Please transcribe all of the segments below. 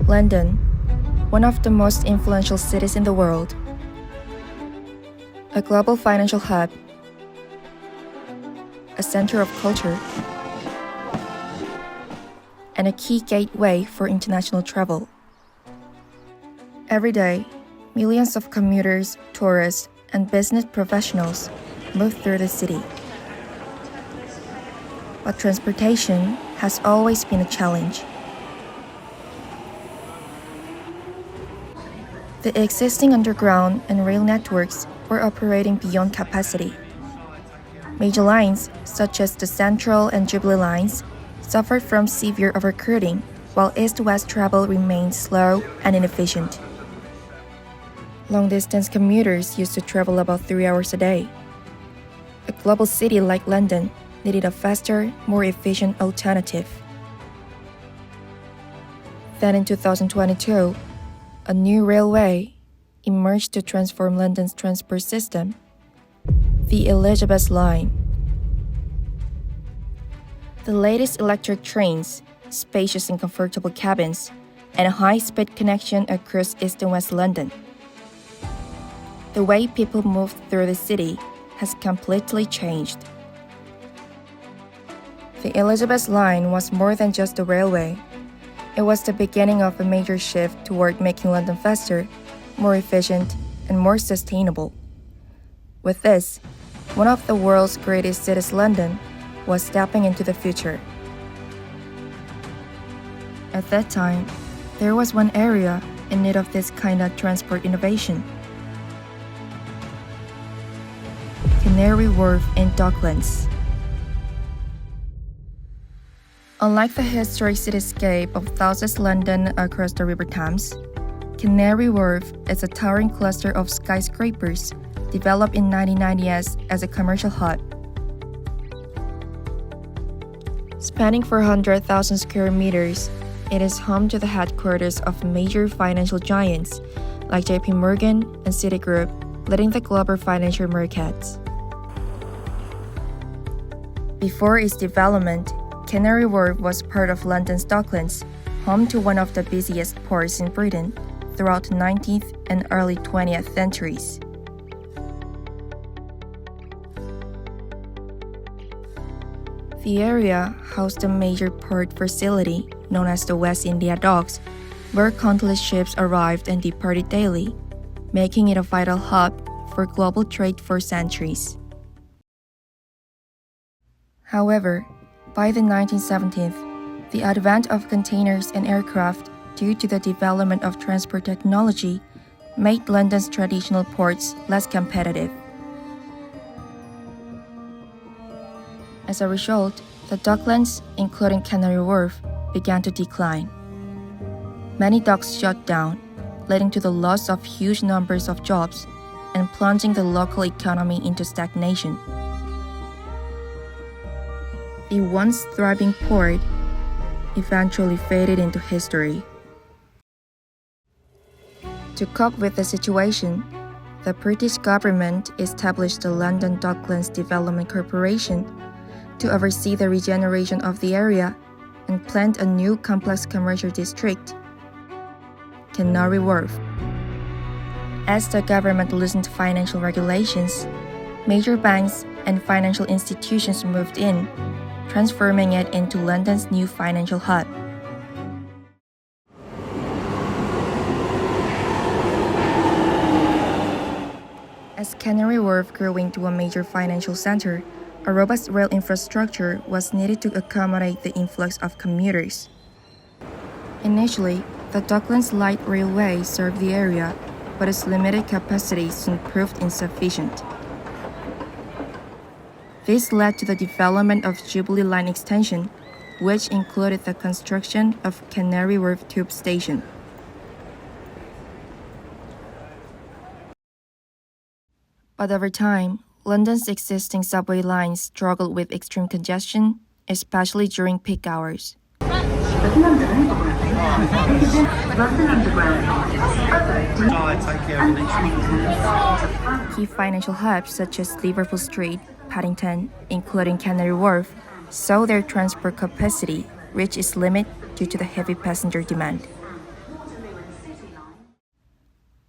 London, one of the most influential cities in the world, a global financial hub, a center of culture, and a key gateway for international travel. Every day, millions of commuters, tourists, and business professionals move through the city. But transportation has always been a challenge. The existing underground and rail networks were operating beyond capacity. Major lines, such as the Central and Jubilee lines, suffered from severe overcrowding, while east-west travel remained slow and inefficient. Long-distance commuters used to travel about 3 hours a day. A global city like London needed a faster, more efficient alternative. Then in 2022, a new railway emerged to transform London's transport system, the Elizabeth Line. The latest electric trains, spacious and comfortable cabins, and a high-speed connection across East and West London. The way people move through the city has completely changed. The Elizabeth Line was more than just a railway. It was the beginning of a major shift toward making London faster, more efficient, and more sustainable. With this, one of the world's greatest cities, London, was stepping into the future. At that time, there was one area in need of this kind of transport innovation: Canary Wharf in Docklands. Unlike the historic cityscape of Southeast London across the River Thames, Canary Wharf is a towering cluster of skyscrapers developed in 1990s as a commercial hub. Spanning 400,000 square meters, it is home to the headquarters of major financial giants like JP Morgan and Citigroup, leading the global financial markets. Before its development, Canary Wharf was part of London's Docklands, home to one of the busiest ports in Britain throughout the 19th and early 20th centuries. The area housed a major port facility known as the West India Docks, where countless ships arrived and departed daily, making it a vital hub for global trade for centuries. However, by the 1970s, the advent of containers and aircraft due to the development of transport technology made London's traditional ports less competitive. As a result, the Docklands, including Canary Wharf, began to decline. Many docks shut down, leading to the loss of huge numbers of jobs and plunging the local economy into stagnation. The once thriving port eventually faded into history. To cope with the situation, the British government established the London Docklands Development Corporation to oversee the regeneration of the area and planned a new complex commercial district, Canary Wharf. As the government loosened financial regulations, major banks and financial institutions moved in, transforming it into London's new financial hub. As Canary Wharf grew into a major financial center, a robust rail infrastructure was needed to accommodate the influx of commuters. Initially, the Docklands Light Railway served the area, but its limited capacity soon proved insufficient. This led to the development of Jubilee Line extension, which included the construction of Canary Wharf Tube Station. But over time, London's existing subway lines struggled with extreme congestion, especially during peak hours. Key financial hubs such as Liverpool Street, Paddington, including Canary Wharf, saw their transport capacity reach its limit due to the heavy passenger demand.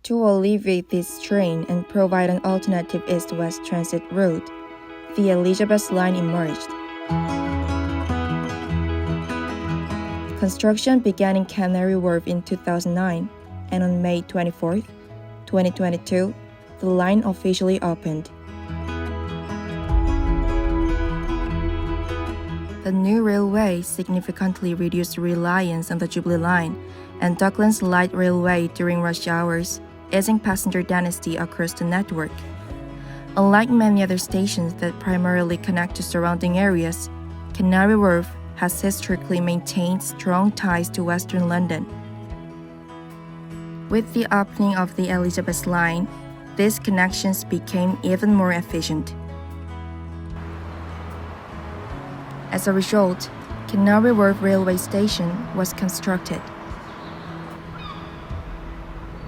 To alleviate this strain and provide an alternative east-west transit route, the Elizabeth Line emerged. Construction began in Canary Wharf in 2009, and on May 24, 2022, the line officially opened. The new railway significantly reduced reliance on the Jubilee Line and Docklands Light Railway during rush hours, easing passenger density across the network. Unlike many other stations that primarily connect to surrounding areas, Canary Wharf has historically maintained strong ties to Western London. With the opening of the Elizabeth Line, these connections became even more efficient. As a result, Canary Wharf Railway Station was constructed.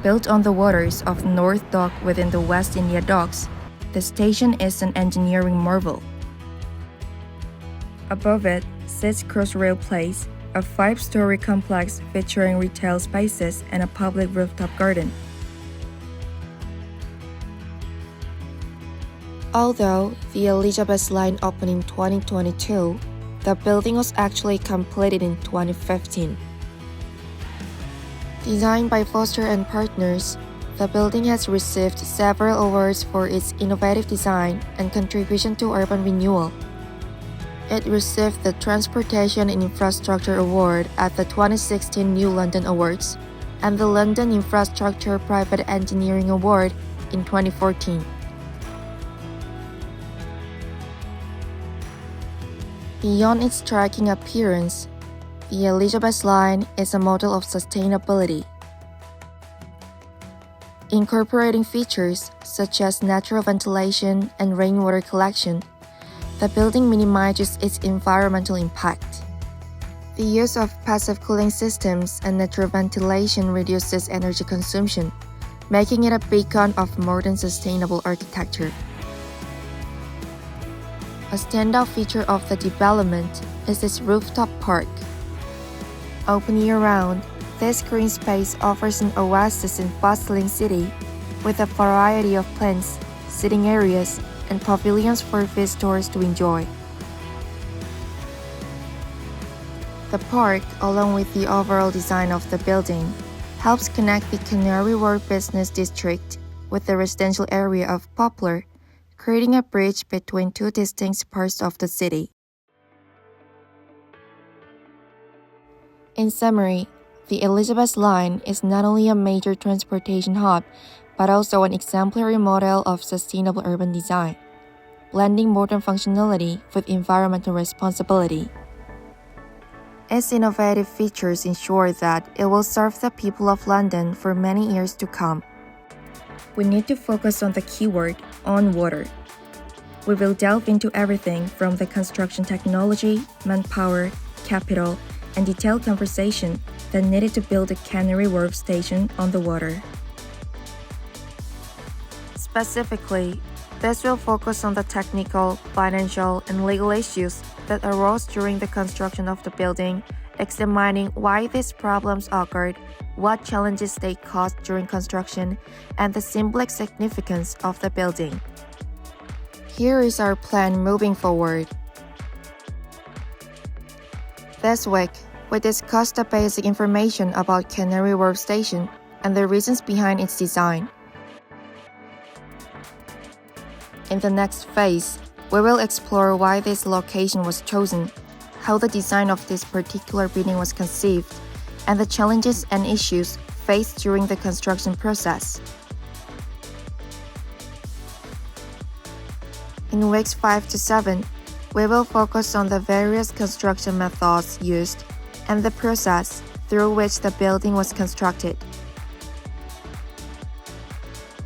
Built on the waters of North Dock within the West India Docks, the station is an engineering marvel. Above it sits Crossrail Place, a 5-story complex featuring retail spaces and a public rooftop garden. Although the Elizabeth Line opened in 2022, the building was actually completed in 2015. Designed by Foster and Partners, the building has received several awards for its innovative design and contribution to urban renewal. It received the Transportation and Infrastructure Award at the 2016 New London Awards and the London Infrastructure Private Engineering Award in 2014. Beyond its striking appearance, the Elizabeth Line is a model of sustainability. Incorporating features such as natural ventilation and rainwater collection, the building minimizes its environmental impact. The use of passive cooling systems and natural ventilation reduces energy consumption, making it a beacon of modern sustainable architecture. A standout feature of the development is its rooftop park. Open year-round, this green space offers an oasis in bustling city, with a variety of plants, sitting areas, and pavilions for visitors to enjoy. The park, along with the overall design of the building, helps connect the Canary Wharf Business District with the residential area of Poplar, creating a bridge between two distinct parts of the city. In summary, the Elizabeth Line is not only a major transportation hub, but also an exemplary model of sustainable urban design, blending modern functionality with environmental responsibility. Its innovative features ensure that it will serve the people of London for many years to come. We need to focus on the keyword on water. We will delve into everything from the construction technology, manpower, capital, and detailed conversation that needed to build a Canary Wharf station on the water. Specifically, this will focus on the technical, financial, and legal issues that arose during the construction of the building, examining why these problems occurred, what challenges they caused during construction, and the symbolic significance of the building. Here is our plan moving forward. This week, we discussed the basic information about Canary Wharf Station and the reasons behind its design. In the next phase, we will explore why this location was chosen, how the design of this particular building was conceived, and the challenges and issues faced during the construction process. In weeks 5 to 7, we will focus on the various construction methods used and the process through which the building was constructed.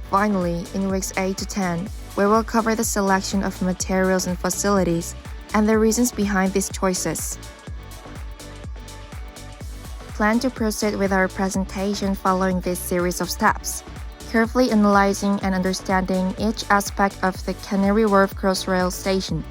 Finally, in weeks 8 to 10, we will cover the selection of materials and facilities and the reasons behind these choices. Plan to proceed with our presentation following this series of steps, carefully analyzing and understanding each aspect of the Canary Wharf Crossrail Station.